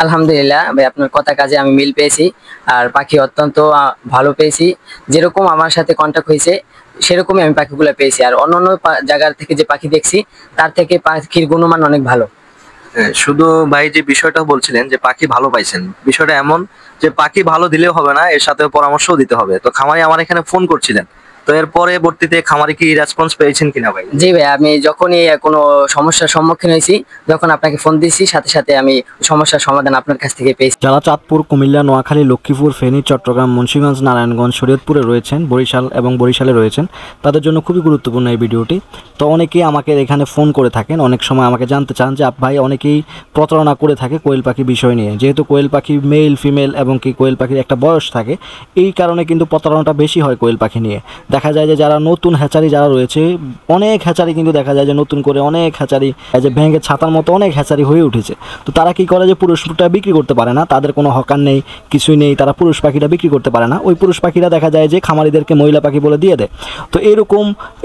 আলহামদুলিল্লাহ ভাই, আপনার কথা কাজে আমি মিল পেয়েছি। আর পাখি অত্যন্ত ভালো পেয়েছি। যেরকম আমার সাথে কন্টাক্ট হয়েছে সেরকমই আমি পাখিগুলো পেয়েছি। আর অন্যান্য জায়গার থেকে যে পাখি দেখছি তার থেকে পাখির গুণমান অনেক ভালো। শুধু ভাই যে বিষয়টা বলছিলেন যে পাখি ভালো পাইছেন, বিষয়টা এমন যে পাখি ভালো দিলেও হবে না, এর সাথে পরামর্শও দিতে হবে। তো খামারি আমার এখানে ফোন করছিলেন, তো এর পরবর্তীতে খামারি কি রেসপন্স পেয়েছেন কিনা ভাই? জি ভাই, আমি যখনই কোনো সমস্যার সম্মুখীন হয়েছি, যখন আপনাকে ফোন দিয়েছি সাথে সাথে আমি সমস্যার সমাধান আপনার কাছ থেকে পেয়েছি। যারা চাঁদপুর, কুমিল্লা, নোয়াখালী, লক্ষ্মীপুর, ফেনী, চট্টগ্রাম, মুন্সিগঞ্জ, নারায়ণগঞ্জ, শরীয়তপুরে রয়েছেন, বরিশালে রয়েছেন, তাদের জন্য খুবই গুরুত্বপূর্ণ এই ভিডিওটি। তো অনেকেই আমাকে এখানে ফোন করে থাকেন, অনেক সময় আমাকে জানতে চান যে ভাই অনেকেই প্রতারণা করে থাকে কোয়েল পাখি বিষয় নিয়ে। যেহেতু কোয়েল পাখি মেল ফিমেল এবং কি কোয়েল পাখির একটা বয়স থাকে, এই কারণে কিন্তু প্রতারণাটা বেশি হয় কোয়েল পাখি নিয়ে। দেখা যায় যে যারা নতুন হ্যাচারি যারা রয়েছে, অনেক হ্যাচারি কিন্তু দেখা যায় যে নতুন করে অনেক হ্যাচারি যে ভেঙে ছাতার মতো অনেক হ্যাচারি হয়ে উঠেছে। তো তারা কি করে যে পুরুষটা বিক্রি করতে পারে না, তাদের কোনো হকার নেই, কিছুই নেই, তারা পুরুষ পাখিটা বিক্রি করতে পারে না। ওই পুরুষ পাখিরা দেখা যায় যে খামারিদেরকে মহিলা পাখি বলে দিয়ে দেয়। তো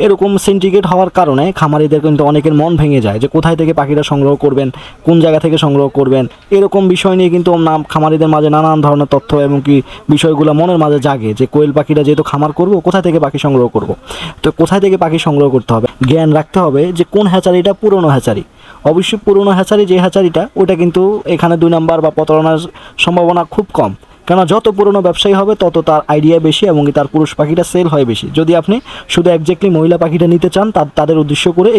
এরকম সিন্ডিকেট হওয়ার কারণে খামারিদের কিন্তু অনেকের মন ভেঙে যায় যে কোথায় থেকে পাখিটা সংগ্রহ করবেন, কোন জায়গা থেকে সংগ্রহ করবেন, এরকম বিষয় নিয়ে কিন্তু খামারিদের মাঝে নানান ধরনের তথ্য এবং কি বিষয়গুলো মনের মাঝে জাগে যে কোয়েল পাখিটা যেহেতু খামার করব, কোথায় থেকে পাখি সংগ্রহ করব। তো কোথায় থেকে পাখি সংগ্রহ করতে হবে, জ্ঞান রাখতে হবে যে কোন হ্যাচারিটা পুরনো হ্যাচারি। অবশ্যই পুরনো হ্যাচারি যে হ্যাচারিটা, ওটা কিন্তু এখানে 2 নাম্বার বা প্রতারণার সম্ভাবনা খুব কম। কেন, যত পুরনো ব্যবসায়ী হবে তত তার আইডিয়া বেশি এবং তার পুরুষ পাখিটা সেল হয় বেশি। যদি আপনি শুধু একজ্যাক্টলি মহিলা পাখিটা নিতে চান, তাদের উদ্দেশ্য করে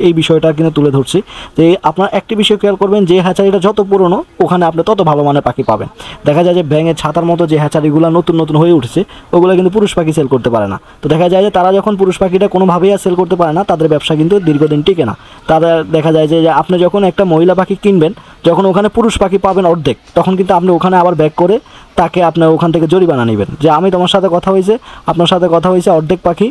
এই বিষয়টা কিন্তু তুলে ধরছি যে আপনার একটি বিষয় খেয়াল করবেন, যে হ্যাচারিটা যত পুরনো ওখানে আপনি তত ভালো মানের পাখি পাবেন। দেখা যায় যে ভ্যাঙে ছাতার মতো যে হ্যাচারিগুলো নতুন হয়ে উঠছে, ওগুলো কিন্তু পুরুষ পাখি সেল করতে পারে না। তো দেখা যায় যে তারা যখন পুরুষ পাখিটা কোনোভাবেই আর সেল করতে পারে না, তাদের ব্যবসা কিন্তু দীর্ঘদিন টিকে না। তাদের দেখা যায় যে আপনি যখন একটা মহিলা পাখি কিনবেন, যখন ওখানে পুরুষ পাখি পাবেন অর্ধেক, তখন কিন্তু আপনি ওখানে আবার ব্যাক করে তাকে আপনার ওখান থেকে জরিমানা নেবেন যে আমি তোমার সাথে কথা হয়েছে, আপনার সাথে কথা হয়েছে, অর্ধেক পাখি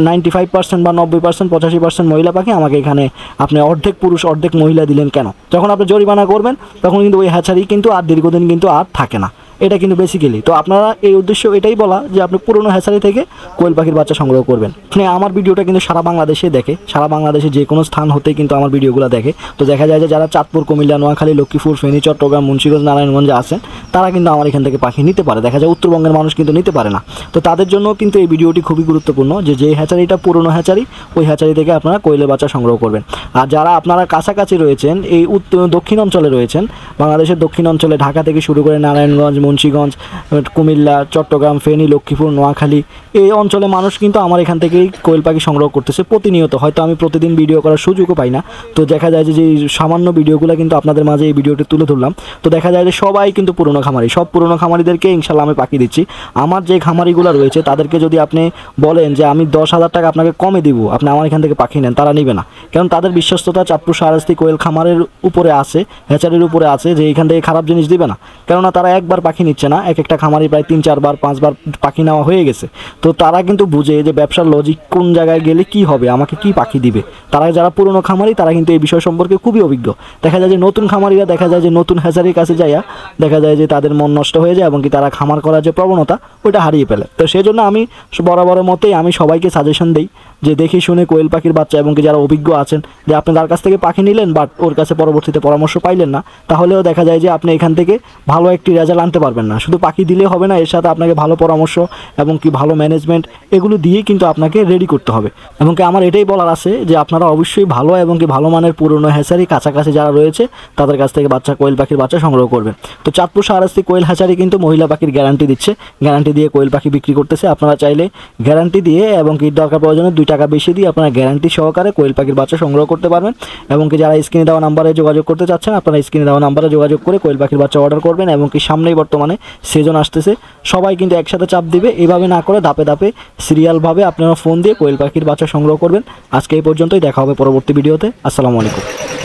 95% বা 90%, 85% মহিলা পাখি, আমাকে এখানে আপনি অর্ধেক পুরুষ অর্ধেক মহিলা দিলেন কেন? যখন আপনি জরিমানা করবেন তখন কিন্তু ওই হ্যাচারি কিন্তু আর দীর্ঘদিন কিন্তু আর থাকে না। এটা কিন্তু বেসিক্যালি তো আপনারা এই উদ্দেশ্য এটাই বলা যে আপনি পুরনো হ্যাচারি থেকে কোয়েল পাখির বাচ্চা সংগ্রহ করবেন। আপনি আমার ভিডিওটা কিন্তু সারা বাংলাদেশে দেখে, সারা বাংলাদেশে যে কোনো স্থান হতেই কিন্তু আমার ভিডিওগুলো দেখে। তো দেখা যায় যে যারা চাঁদপুর, কুমিল্লা, নোয়াখালী, লক্ষ্মীপুর, ফেনী, চট্টগ্রাম, মুন্সিগঞ্জ, নারায়ণগঞ্জে আছেন, তারা কিন্তু আমার এখান থেকে পাখি নিতে পারে। দেখা যায় উত্তরবঙ্গের মানুষ কিন্তু নিতে পারে না। তো তাদের জন্য কিন্তু এই ভিডিওটি খুবই গুরুত্বপূর্ণ যে হ্যাচারিটা পুরনো হ্যাচারি, ওই হ্যাচারি থেকে আপনারা কোয়েলের বাচ্চা সংগ্রহ করবেন। আর যারা আপনারা কাছাকাছি রয়েছেন, এই দক্ষিণ অঞ্চলে রয়েছেন, বাংলাদেশের দক্ষিণ অঞ্চলে ঢাকা থেকে শুরু করে নারায়ণগঞ্জ, মুন্সিগঞ্জ, কুমিল্লা, চট্টগ্রাম, ফেনী, লক্ষ্মীপুর, নোয়াখালী, এই অঞ্চলে মানুষ কিন্তু আমার এখান থেকেই কোয়েল পাখি সংগ্রহ করতেছে প্রতিনিয়ত। হয়তো আমি প্রতিদিন ভিডিও করার সুযোগও পাই না। তো দেখা যায় যে সামান্য ভিডিওগুলো কিন্তু আপনাদের মাঝে এই ভিডিওটি তুলে ধরলাম। তো দেখা যায় যে সবাই কিন্তু পুরনো খামারি, সব পুরনো খামারিদেরকে ইনশাল্লাহ আমি পাখি দিচ্ছি। আমার যে খামারিগুলো রয়েছে তাদেরকে যদি আপনি বলেন যে আমি 10,000 টাকা আপনাকে কমে দিব, আপনি আমার এখান থেকে পাখি নেন, তারা নেবে না। কারণ তাদের বিশ্বস্ততা চাঁদপুর শাহরাস্তি কোয়েল খামারের উপরে আছে, হ্যাচারির উপরে আছে যে এখান থেকে খারাপ জিনিস দিবে না। কেননা তারা একবার পাখি নিচ্ছে না, এক একটা খামারি প্রায় 3-4 বার 5 বার পাখি নেওয়া হয়ে গেছে। তো তারা কিন্তু বুঝে যে ব্যবসার লজিক কোন জায়গায় গেলে কি হবে, আমাকে কি পাখি দিবে। তারা যারা পুরনো খামারি তারা কিন্তু এই বিষয় সম্পর্কে খুবই অভিজ্ঞ। দেখা যায় যে নতুন খামারিরা দেখা যায় যে নতুন হ্যাচারির কাছে যাইয়া দেখা যায় যে তাদের মন নষ্ট হয়ে যায় এবং কি তারা খামার করার যে প্রবণতা ওইটা হারিয়ে ফেলে। তো সেই জন্য আমি বরাবরের মতেই আমি সবাইকে সাজেশন দিই যে দেখে শুনে কোয়েল পাখির বাচ্চা এবং কি যারা অভিজ্ঞ আছেন, যে আপনি তার কাছ থেকে পাখি নিলেন বাট ওর কাছে পরবর্তীতে পরামর্শ পাইলেন না, তাহলেও দেখা যায় যে আপনি এখান থেকে ভালো একটি রেজাল্ট আনতে পারবেন না। শুধু পাখি দিলে হবে না, এর সাথে আপনাকে ভালো পরামর্শ এবং কি ভালো ম্যানেজমেন্ট এগুলো দিয়েই কিন্তু আপনাকে রেডি করতে হবে। এবং কি আমার এটাই বলার আছে যে আপনারা অবশ্যই ভালো এবং কি ভালো মানের পুরনো হ্যাচারি কাছাকাছি যারা রয়েছে তাদের কাছ থেকে কোয়েল পাখির বাচ্চা সংগ্রহ করবেন। তো চাঁদপুর শাহরাস্তি কোয়েল হ্যাচারি কিন্তু মহিলা পাখির গ্যারান্টি দিচ্ছে, গ্যারান্টি দিয়ে কোয়েল পাখি বিক্রি করতেছে। আপনারা চাইলে গ্যারান্টি দিয়ে এবং কি দরকার প্রয়োজনে 2 টাকা বেশি দিয়ে আপনারা গ্যারান্টি সহকারে কোয়েল পাখির বাচ্চা সংগ্রহ করতে পারবেন। এবং কি যারা স্ক্রিনে দেওয়া নাম্বারে যোগাযোগ করতে চাচ্ছেন, আপনারা স্ক্রিনে দেওয়া নাম্বারে যোগাযোগ করে কোয়েল পাখির বাচ্চা অর্ডার করবেন। এবং কি সামনেই বর্তমানে সিজন আসতেছে, সবাই কিন্তু একসাথে চাপ দিবে, এভাবে না করে ধাপে ধাপে সিরিয়ালভাবে আপনারা ফোন দিয়ে কোয়েল পাখির বাচ্চা সংগ্রহ করবেন। আজকে এই পর্যন্তই, দেখা হবে পরবর্তী ভিডিওতে। আসসালামু আলাইকুম।